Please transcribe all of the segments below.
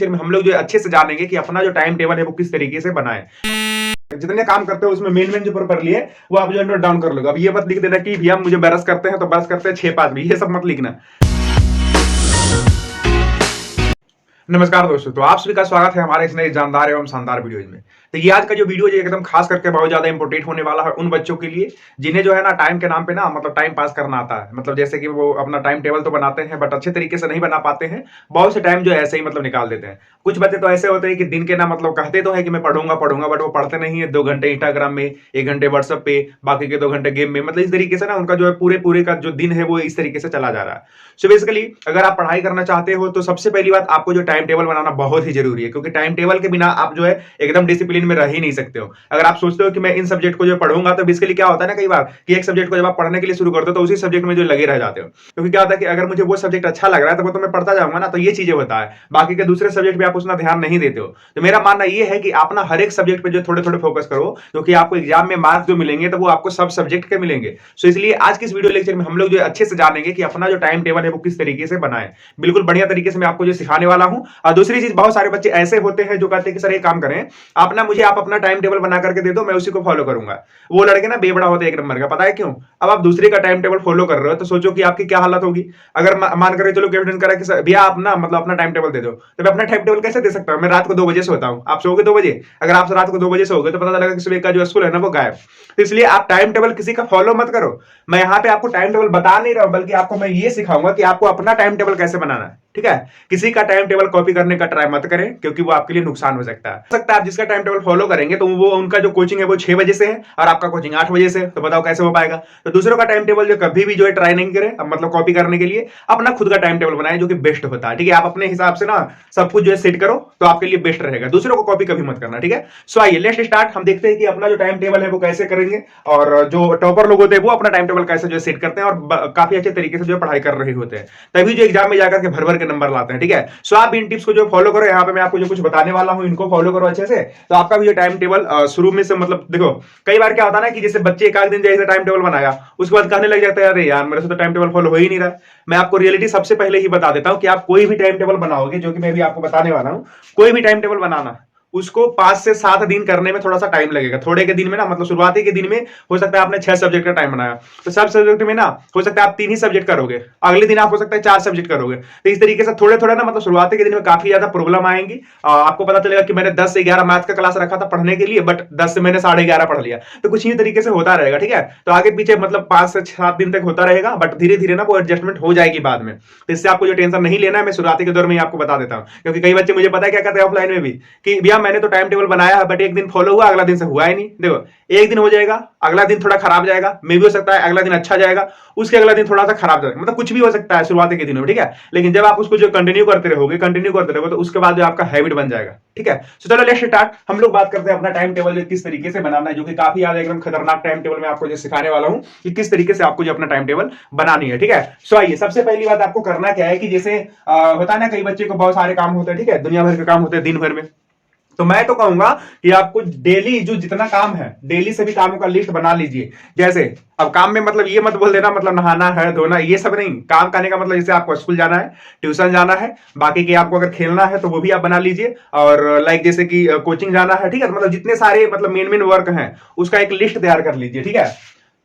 Lecture में हम लोग जो अच्छे से जानेंगे कि अपना जो टाइम टेबल है वो किस तरीके से बनाए। जितने काम करते हो उसमें मेन मेन जो पेपर लिए वो आप जो नोट डाउन कर लो। अब ये मत लिख देना कि भैया मुझे बरस करते हैं तो बरस करते हैं 6-5 में, ये सब मत लिखना। नमस्कार दोस्तों, तो आप सभी का स्वागत है हमारे इस नए जानदार एवं शानदार वीडियोज में। तो ये आज का जो वीडियो है एकदम खास करके बहुत ज्यादा इंपोर्टेंट होने वाला है उन बच्चों के लिए जिन्हें जो है ना टाइम के नाम पे ना मतलब टाइम पास करना आता है। मतलब जैसे कि वो अपना टाइम टेबल तो बनाते हैं बट अच्छे तरीके से नहीं बना पाते हैं। बहुत से टाइम जो ऐसे ही मतलब निकाल देते हैं। कुछ बच्चे तो ऐसे होते हैं कि दिन के ना मतलब कहते तो है कि मैं पढ़ूंगा पढ़ूंगा बट वो पढ़ते नहीं है। 2 घंटे इंस्टाग्राम में, 1 घंटे व्हाट्सएप पे, बाकी के 2 घंटे गेम में। मतलब इस तरीके से ना उनका जो है पूरे पूरे का जो दिन है वो इस तरीके से चला जा रहा है। सो बेसिकली अगर आप पढ़ाई करना चाहते हो तो सबसे पहली बात आपको जो टाइम टेबल बनाना बहुत ही जरूरी है, क्योंकि टाइम टेबल के बिना आप जो है एकदम डिसिप्लिन में रह ही नहीं सकते हो। अगर आप सोचते हो कि मैं इन सब्जेक्ट को जो पढ़ूंगा, तो बेसिकली क्या होता है ना कई बार कि एक सब्जेक्ट को जब आप पढ़ने के लिए शुरू करते हो तो उसी सब्जेक्ट में जो लगे रह जाते हो। क्योंकि क्या होता है कि अगर मुझे वो सब्जेक्ट अच्छा लग रहा है तो वो तो मैं पढ़ता जाऊंगा ना, तो ये चीजें होता है। बाकी के दूसरे सब्जेक्ट पे आप उतना ध्यान नहीं देते हो। तो मेरा मानना ये है कि आप ना हर एक सब्जेक्ट पे जो थोड़े थोड़े फोकस करो, क्योंकि आपको एग्जाम में मार्क्स जो मिलेंगे तो वो आपको सब सब्जेक्ट के मिलेंगे। सो इसलिए आज की इस वीडियो लेक्चर में हम लोग जो अच्छे से जानेंगे कि अपना जो टाइम टेबल है वो किस तरीके से बनाए। बिल्कुल बढ़िया तरीके से मैं आपको जो सिखाने वाला हूं। और दूसरी चीज, बहुत सारे बच्चे ऐसे होते हैं जो कहते हैं कि सर ये काम करें आप ना, मुझे आप अपना टाइम टेबल बना करके दे दो, मैं उसी को फॉलो करूंगा। वो लड़के ना बेवड़ा होते हैं एक नंबर का। पता है क्यों? अब आप दूसरे का टाइम टेबल फॉलो कर रहे हो तो सोचो कि आपकी क्या हालत होगी। अगर मान कर चलो कैप्टन करा कि भैया आप ना मतलब अपना टाइम टेबल दे दो, तो मैं अपना टाइम टेबल कैसे दे सकता हूं? मैं रात को 2 बजे सोता हूं, आप सोओगे 2 बजे। अगर आप रात को 2 बजे सोओगे तो पता चलेगा कि सुबह का जो स्कूल है ना वो गायब। तो इसलिए आप टाइम टेबल किसी का फॉलो मत करो। मैं यहाँ पे आपको टाइम टेबल बता नहीं रहा हूं, बल्कि आपको मैं ये सिखाऊंगा कि आपको अपना टाइम टेबल कैसे बनाना है। ठीक है? किसी का टाइम टेबल कॉपी करने का ट्राई मत करें, क्योंकि वो आपके लिए नुकसान हो सकता है। आप जिसका टाइम टेबल फॉलो करेंगे तो वो उनका जो कोचिंग है वो 6 बजे से है और आपका कोचिंग 8 बजे से, तो बताओ कैसे हो पाएगा? तो दूसरों का टाइम टेबल जो कभी भी जो है ट्राई नहीं करें, मतलब कॉपी करने के लिए अपना खुद का टाइम टेबल बनाए जो कि बेस्ट होता है। ठीक है? आप अपने हिसाब से ना सब कुछ जो है सेट करो तो आपके लिए बेस्ट रहेगा। दूसरों को कॉपी कभी मत करना। ठीक है? सो आइए लेट्स स्टार्ट। हम देखते हैं कि अपना जो टाइम टेबल है वो कैसे करेंगे और जो टॉपर लोग होते हैं वो अपना टाइम टेबल कैसे जो सेट करते हैं और काफी अच्छे तरीके से जो पढ़ाई कर रहे होते हैं, तभी जो एग्जाम में जाकर के भर भर के नंबर लाते हैं। ठीक है? सो आप इन टिप्स को जो फॉलो करो, यहाँ पे मैं आपको जो कुछ बताने वाला हूं इनको फॉलो करो अच्छे से, तो आपका भी जो टाइम टेबल शुरू में से मतलब देखो, कई बार क्या होता है ना कि जैसे बच्चे एक दिन जैसे टाइम टेबल बनाया उसके बाद कहने लग जाता है अरे यार मेरे से तो टाइम टेबल फॉलो हो ही नहीं रहा। मैं आपको रियलिटी सबसे पहले ही बता देता हूं कि आप कोई भी टाइम टेबल बनाओगे, जो कि मैं भी आपको बताने वाला हूं, कोई भी टाइम टेबल बनाना उसको 5 से 7 दिन करने में थोड़ा सा टाइम लगेगा। थोड़े के दिन में ना मतलब शुरुआती के दिन में हो सकता है आपने 6 सब्जेक्ट का टाइम बनाया, तो सब सब्जेक्ट में ना हो सकता है आप 3 ही सब्जेक्ट करोगे, अगले दिन आप हो सकता है 4 सब्जेक्ट करोगे। तो इस तरीके से थोड़े थोड़े ना मतलब शुरुआती के दिन में काफी ज्यादा प्रॉब्लम आएंगी। आपको पता चलेगा कि मैंने 10 से 11 मैथ का क्लास रखा था पढ़ने के लिए, बट 10 से मैंने 11:30 पढ़ लिया। तो कुछ ही तरीके से होता रहेगा। ठीक है? तो आगे पीछे मतलब 5 से 7 दिन तक होता रहेगा, बट धीरे धीरे ना वो एडजस्टमेंट हो जाएगी बाद में। तो इससे आपको जो टेंशन नहीं लेना है, मैं शुरुआती के दौर में ही आपको बता देता हूं। क्योंकि कई बच्चे मुझे पता है क्या कहते हैं ऑफलाइन में भी कि भैया मैंने तो टाइम टेबल बनाया है बट एक दिन फॉलो हुआ, अगला दिन से हुआ ही नहीं। देखो, एक दिन हो जाएगा, अगला दिन थोड़ा खराब जाएगा, मे भी हो सकता है अगला दिन अच्छा जाएगा, उसके अगला दिन थोड़ा सा खराब जाएगा, मतलब कुछ भी हो सकता है शुरुआत के दिनों में। ठीक है? लेकिन जब आप उसको जो कंटिन्यू करते रहोगे तो उसके बाद जो आपका हैबिट बन जाएगा। ठीक है? तो चलो लेट्स स्टार्ट। हम लोग बात करते हैं अपना टाइम टेबल किस तरीके से बनाना है, जो कि काफी ज्यादा एकदम खतरनाक टाइम टेबल मैं आपको जो सिखाने वाला हूं कि किस तरीके से आपको जो अपना टाइम टेबल बनानी है। ठीक है? सो आइए, सबसे पहली बात आपको करना क्या है कि जैसे होता है ना कई बच्चे को बहुत सारे काम होते हैं। ठीक है? दुनिया भर के काम होते हैं दिन भर में। तो मैं तो कहूंगा कि आपको डेली जो जितना काम है, डेली सभी कामों का लिस्ट बना लीजिए। जैसे अब काम में मतलब ये मत बोल देना मतलब नहाना है धोना ये सब नहीं। काम करने का मतलब जैसे आपको स्कूल जाना है, ट्यूशन जाना है, बाकी के आपको अगर खेलना है तो वो भी आप बना लीजिए। और लाइक जैसे कि कोचिंग जाना है। ठीक है? मतलब जितने सारे मतलब मेन मेन वर्क हैं उसका एक लिस्ट तैयार कर लीजिए। ठीक है?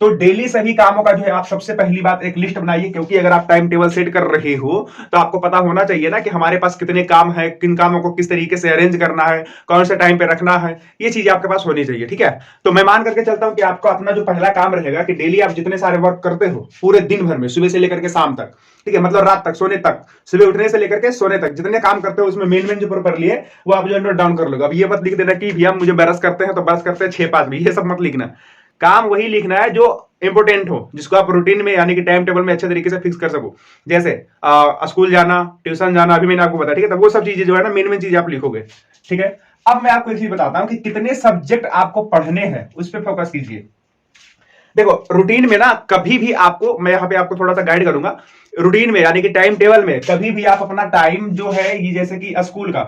तो डेली सभी कामों का जो है आप सबसे पहली बात एक लिस्ट बनाइए, क्योंकि अगर आप टाइम टेबल सेट कर रहे हो तो आपको पता होना चाहिए ना कि हमारे पास कितने काम है, किन कामों को किस तरीके से अरेंज करना है, कौन से टाइम पे रखना है, ये चीज आपके पास होनी चाहिए। ठीक है? तो मैं मान करके चलता हूं कि आपको अपना जो पहला काम रहेगा कि डेली आप जितने सारे वर्क करते हो पूरे दिन भर में, सुबह से लेकर के शाम तक, ठीक है, मतलब रात तक सोने तक, सुबह उठने से लेकर के सोने तक जितने काम करते हो उसमें मेन मेन जो पेपर लिए वो आप जो नोट डाउन कर लो। अब ये मत लिख देना कि भैया मुझे बरस करते हैं तो बरस करते हैं 6-5 में, ये सब मत लिखना। काम वही लिखना है जो इंपोर्टेंट हो, जिसको आप रूटीन में यानी कि टाइम टेबल में अच्छे तरीके से फिक्स कर सको। जैसे स्कूल जाना, ट्यूशन जाना, अभी मैंने आपको बताया। ठीक है? तो वो सब चीजें जो है ना मेन मेन चीज आप लिखोगे। ठीक है? अब मैं आपको एक चीज बताता हूं कि कितने सब्जेक्ट आपको पढ़ने हैं उस पर फोकस कीजिए। देखो, रूटीन में ना कभी भी आपको, मैं यहाँ पे आपको थोड़ा सा गाइड करूंगा, रूटीन में यानी कि टाइम टेबल में कभी भी आप अपना टाइम जो है ये जैसे कि स्कूल का,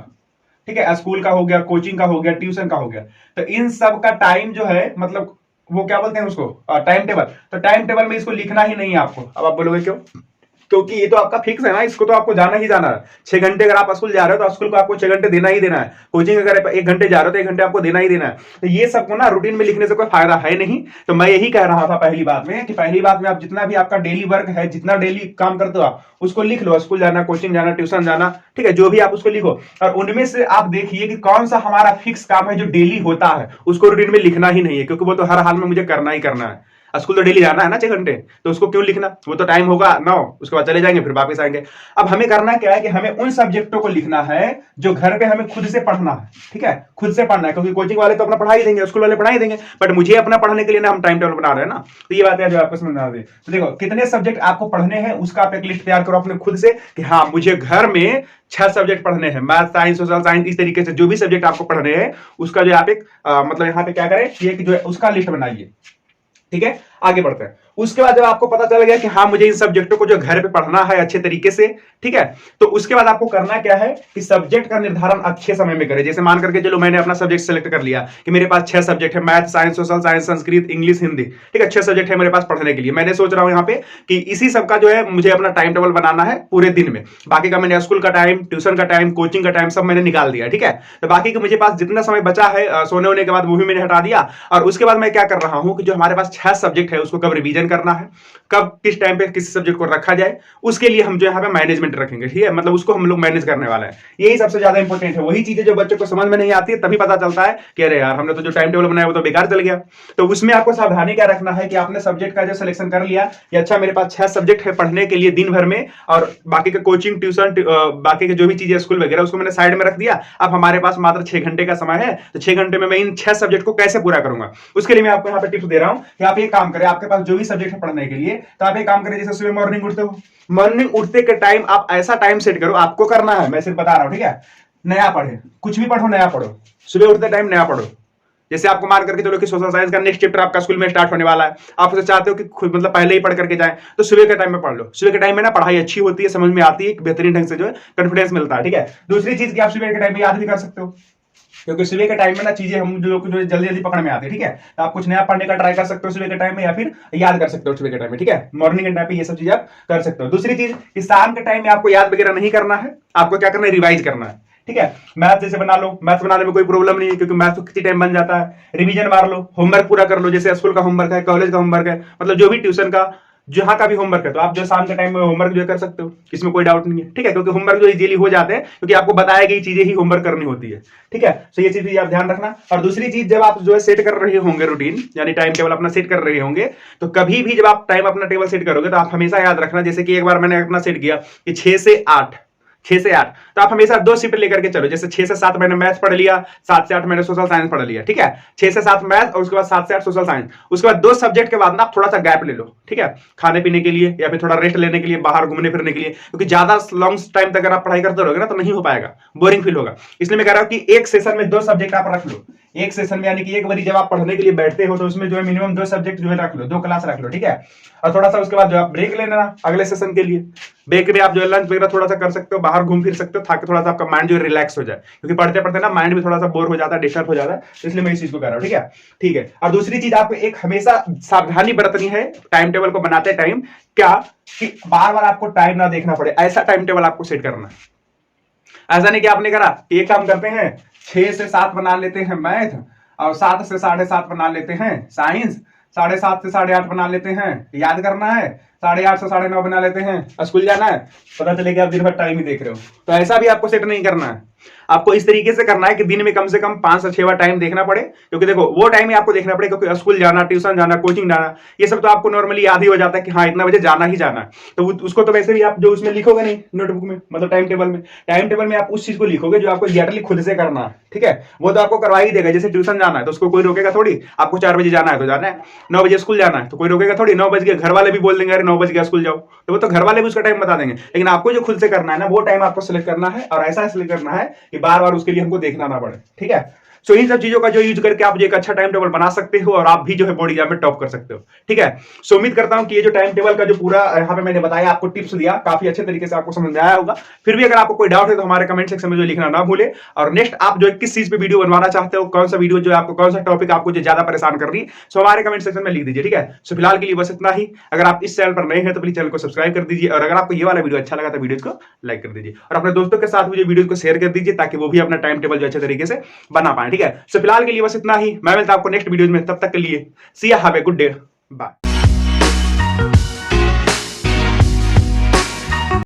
ठीक है, स्कूल का हो गया, कोचिंग का हो गया, ट्यूशन का हो गया, तो इन सब का टाइम जो है मतलब वो क्या बोलते हैं उसको टाइम टेबल। तो टाइम टेबल में इसको लिखना ही नहीं है आपको। अब आप बोलोगे क्यों? क्योंकि ये तो आपका फिक्स है ना, इसको तो आपको जाना ही जाना है। 6 घंटे अगर आप स्कूल जा रहे हो तो स्कूल को आपको 6 घंटे देना ही देना है। कोचिंग अगर 1 घंटे जा रहे हो तो 1 घंटे आपको देना ही देना है। तो ये सबको ना रूटीन में लिखने से कोई फायदा है नहीं। तो मैं यही कह रहा था पहली बात में कि पहली बात में आप जितना भी आपका डेली वर्क है, जितना डेली काम करते हो आप उसको लिख लो। स्कूल जाना, कोचिंग जाना, ट्यूशन जाना, ठीक है, जो भी आप उसको लिखो। और उनमें से आप देखिए कि कौन सा हमारा फिक्स काम है जो डेली होता है, उसको रूटीन में लिखना ही नहीं है, क्योंकि वो तो हर हाल में मुझे करना ही करना है। स्कूल तो डेली जाना है ना 6 घंटे, तो उसको क्यों लिखना? वो तो टाइम होगा 9, उसके बाद चले जाएंगे, फिर वापस आएंगे। अब हमें करना क्या है कि हमें उन सब्जेक्टों को लिखना है जो घर पे हमें खुद से पढ़ना है, ठीक है, खुद से पढ़ना है, क्योंकि कोचिंग वाले तो अपना पढ़ाई देंगे, स्कूल वाले पढ़ाई देंगे, बट मुझे अपना पढ़ने के लिए ना हम टाइम टेबल बना रहे हैं ना। तो ये बात है जो आपको समझ में आ रही है। तो देखो कितने सब्जेक्ट आपको पढ़ने हैं उसका आप एक लिस्ट तैयार करो अपने खुद से कि हाँ मुझे घर में 6 सब्जेक्ट पढ़ने हैं, मैथ, साइंस, सोशल साइंस, इस तरीके से जो भी सब्जेक्ट आपको पढ़ने हैं उसका जो आप एक मतलब यहाँ पे क्या करें कि जो है उसका लिस्ट बनाइए, ठीक है। आगे बढ़ते हैं। उसके बाद जब आपको पता चल गया कि हाँ मुझे इन सब्जेक्टों को जो घर पे पढ़ना है अच्छे तरीके से, ठीक है, तो उसके बाद आपको करना क्या है कि सब्जेक्ट का निर्धारण अच्छे समय में करें। जैसे मान करके चलो मैंने अपना सब्जेक्ट सेलेक्ट कर लिया कि मेरे पास 6 सब्जेक्ट है, math, science, social science, Sanskrit, English, Hindi, ठीक है, 6 सब्जेक्ट है मेरे पास पढ़ने के लिए। मैंने सोच रहा हूं यहाँ पे कि इसी सबका जो है मुझे अपना टाइम टेबल बनाना है पूरे दिन में। बाकी का मैंने स्कूल का टाइम, ट्यूशन का टाइम, कोचिंग का टाइम सब मैंने निकाल दिया, ठीक है। तो बाकी का मुझे पास जितना समय बचा है सोने होने के बाद वो भी मैंने हटा दिया। और उसके बाद मैं क्या कर रहा हूं कि जो हमारे पास 6 सब्जेक्ट है उसको कब रिवीजन करना है, कब किस टाइम पे किस सब्जेक्ट को रखा जाए, उसके लिए हम जो यहाँ पे मैनेजमेंट रखेंगे, ठीक है, मतलब उसको हम लोग मैनेज करने वाला है। यही सबसे ज्यादा इंपॉर्टेंट है। वही चीजें जो बच्चों को समझ में नहीं आती है तभी पता चलता है कि अरे यार हमने तो जो टाइम टेबल बनाया वो तो बेकार चल गया। तो उसमें आपको सावधानी क्या रखना है कि आपने सब्जेक्ट का जो सिलेक्शन कर लिया कि अच्छा मेरे पास 6 सब्जेक्ट है पढ़ने के लिए दिन भर में, और बाकी का कोचिंग, ट्यूशन, बाकी के जो भी चीजें स्कूल वगैरह उसको मैंने साइड में रख दिया। अब हमारे पास मात्र 6 घंटे का समय है, तो 6 घंटे में मैं इन 6 सब्जेक्ट को कैसे पूरा करूंगा, उसके लिए मैं आपको यहाँ पे टिप्स दे रहा हूं कि आप एक काम करें। आपके पास जो भी सब्जेक्ट है पढ़ने के लिए, तो आप एक काम करें, जैसे सुबह मॉर्निंग उठते हो, मॉर्निंग उठते के टाइम आप ऐसा टाइम सेट करो, आपको करना है, मैं सिर्फ बता रहा हूं, ठीक है। नया पढ़े, कुछ भी पढ़ो, नया पढ़ो, सुबह उठते टाइम नया पढ़ो। जैसे आपको मान करके चलो कि सोशल साइंस का नेक्स्ट चैप्टर आपका स्कूल में स्टार्ट होने वाला है, आप उसे चाहते हो कि खुद मतलब पहले ही पढ़ करके जाए, तो सुबह के टाइम में पढ़ लो। सुबह के टाइम में ना पढ़ाई अच्छी होती है, समझ में आती है, बेहतरीन ढंग से जो है कॉन्फिडेंस मिलता है, ठीक है। दूसरी चीज की आप सुबह के टाइम में याद भी कर सकते हो, क्योंकि सुबह के टाइम में ना चीजें हम जो जल्दी जल्दी पकड़ में आती है, ठीक है। तो आप कुछ नया पढ़ने का ट्राई कर सकते हो सुबह के टाइम में, या फिर याद कर सकते हो सुबह के टाइम में, ठीक है। मॉर्निंग के टाइम पे ये सब चीजें आप कर सकते हो। दूसरी चीज कि शाम के टाइम में आपको याद वगैरह नहीं करना है, आपको क्या करना है, रिवाइज करना है, ठीक है। मैथ जैसे बना लो, मैथ बनाने में कोई प्रॉब्लम नहीं है, क्योंकि मैथ तो किसी टाइम बन जाता है। रिवीजन मार लो, होमवर्क पूरा कर लो, जैसे स्कूल का होमवर्क है, कॉलेज का होमवर्क है, मतलब जो भी ट्यूशन का जहां का भी होमवर्क है, तो आप जो शाम के टाइम में होमवर्क जो कर सकते हो, इसमें कोई डाउट नहीं है, ठीक है, क्योंकि होमवर्क जो इजीली हो जाते हैं, क्योंकि आपको बताया गई चीजें ही होमवर्क करनी होती है, ठीक है। तो ये चीज भी आप ध्यान रखना। और दूसरी चीज, जब आप जो है सेट कर रहे होंगे रूटीन, यानी टाइम टेबल अपना सेट कर रहे होंगे, तो कभी भी जब आप टाइम अपना टेबल सेट करोगे तो आप हमेशा याद रखना, जैसे कि एक बार मैंने अपना सेट किया कि 6 से 8, तो आप हमेशा 2 शिफ्ट लेकर के चलो। जैसे 6 से 7 मैंने मैथ पढ़ लिया, 7 से 8 मैंने सोशल साइंस पढ़ लिया, ठीक है। 6 से 7 मैथ और उसके बाद 7 से 8 सोशल साइंस। उसके बाद 2 सब्जेक्ट के बाद ना आप थोड़ा सा गैप ले लो, ठीक है, खाने पीने के लिए या फिर थोड़ा रेस्ट लेने के लिए, बाहर घूमने फिरने के लिए, क्योंकि ज्यादा लॉन्ग टाइम तक अगर आप पढ़ाई करते रहोगे ना तो नहीं हो पाएगा, बोरिंग फील होगा। इसलिए मैं कह रहा हूं कि एक सेशन में 2 सब्जेक्ट आप रख लो। एक सेशन में यानी कि एक बारी जब आप पढ़ने के लिए बैठते हो तो उसमें जो है मिनिमम 2 सब्जेक्ट जो है रख लो, 2 क्लास रख लो, ठीक है। और थोड़ा सा उसके बाद जो आप ब्रेक लेना अगले सेशन के लिए। ब्रेक में आप जो है लंच वगैरह थोड़ा सा कर सकते हो, बाहर घूम फिर सकते हो, ताकि थोड़ा सा आपका माइंड जो है रिलैक्स हो जाए, क्योंकि पढ़ते पढ़ते ना माइंड भी थोड़ा सा बोर हो जाता है, डिस्टर्ब हो जाता है। इसलिए मैं इस चीज को कह रहा हूं, ठीक है, ठीक है। और दूसरी चीज आपको एक हमेशा सावधानी बरतनी है टाइम टेबल को बनाते टाइम, क्या कि बार बार आपको टाइम ना देखना पड़े, ऐसा टाइम टेबल आपको सेट करना है। ऐसा नहीं कि आपने करा एक काम करते हैं, 6 से 7 बना लेते हैं मैथ, और 7 से 7:30 बना लेते हैं साइंस, 7:30 से 8:30 बना लेते हैं याद करना है, 8:30 से 9:30 बना लेते हैं स्कूल जाना है। पता चले कि आप दिन भर टाइम ही देख रहे हो। तो ऐसा भी आपको सेट नहीं करना है, आपको इस तरीके से करना है कि दिन में कम से कम 5 से 6 बार टाइम देखना पड़े, क्योंकि देखो वो टाइम ही आपको देखना पड़े, क्योंकि स्कूल जाना, ट्यूशन जाना, कोचिंग जाना, ये सब तो आपको नॉर्मली याद ही हो जाता है कि हाँ इतना बजे जाना ही जाना है। तो उसको तो वैसे भी आप जो उसमें लिखोगे नहीं नोटबुक में, मतलब टाइम टेबल में आप उस चीज को लिखोगे जो आपको एग्जैक्टली खुद से करना है, ठीक है। वो तो आपको करवा ही देगा। जैसे ट्यूशन जाना है तो उसको कोई रोकेगा थोड़ी, आपको 4 बजे जाना है तो जाना है, 9 बजे स्कूल जाना है तो कोई रोकेगा थोड़ी, 9 बजे घर वाले भी बोल देंगे अरे 9 बजे स्कूल जाओ, तो वो तो घर वाले भी उसका टाइम बता देंगे। लेकिन आपको जो खुद से करना है ना, वो टाइम आपको सिलेक्ट करना है, और ऐसा सिलेक्ट करना है कि बार बार उसके लिए हमको देखना ना पड़े। ठीक है, सो इन सब चीजों का जो यूज करके आप जो एक अच्छा टाइम टेबल बना सकते हो और आप भी जो है बोर्ड एग्जाम में टॉप कर सकते हो। ठीक है, सो उम्मीद करता हूं कि ये जो टाइम टेबल का जो पूरा यहाँ पे मैंने बताया, आपको टिप्स दिया, काफी अच्छे तरीके से आपको समझ में आया होगा। फिर भी अगर आपको कोई डाउट है तो हमारे कमेंट सेक्शन में जो लिखना ना भूले। और नेक्स्ट आप जो किस चीज पे वीडियो बनवाना चाहते हो, कौन सा वीडियो जो आपको, कौन सा टॉपिक आपको जो ज्यादा परेशान कर रही है, सो हमारे कमेंट सेक्शन में लिख दीजिए। ठीक है, सो फिलहाल के लिए बस इतना ही। अगर आप इस चैनल पर नए हैं तो प्लीज चैनल को सब्सक्राइब कर दीजिए, और अगर आपको ये वाला वीडियो अच्छा लगा तो वीडियो को लाइक कर दीजिए, और अपने दोस्तों के साथ भी वीडियो को शेयर कर दीजिए ताकि वो भी अपना टाइम टेबल जो अच्छे तरीके से बना पाए। ठीक है, सो फिलहाल के लिए बस इतना ही। मैं मिलता हूं आपको नेक्स्ट वीडियो में, तब तक के लिए see ya, have a good day, bye.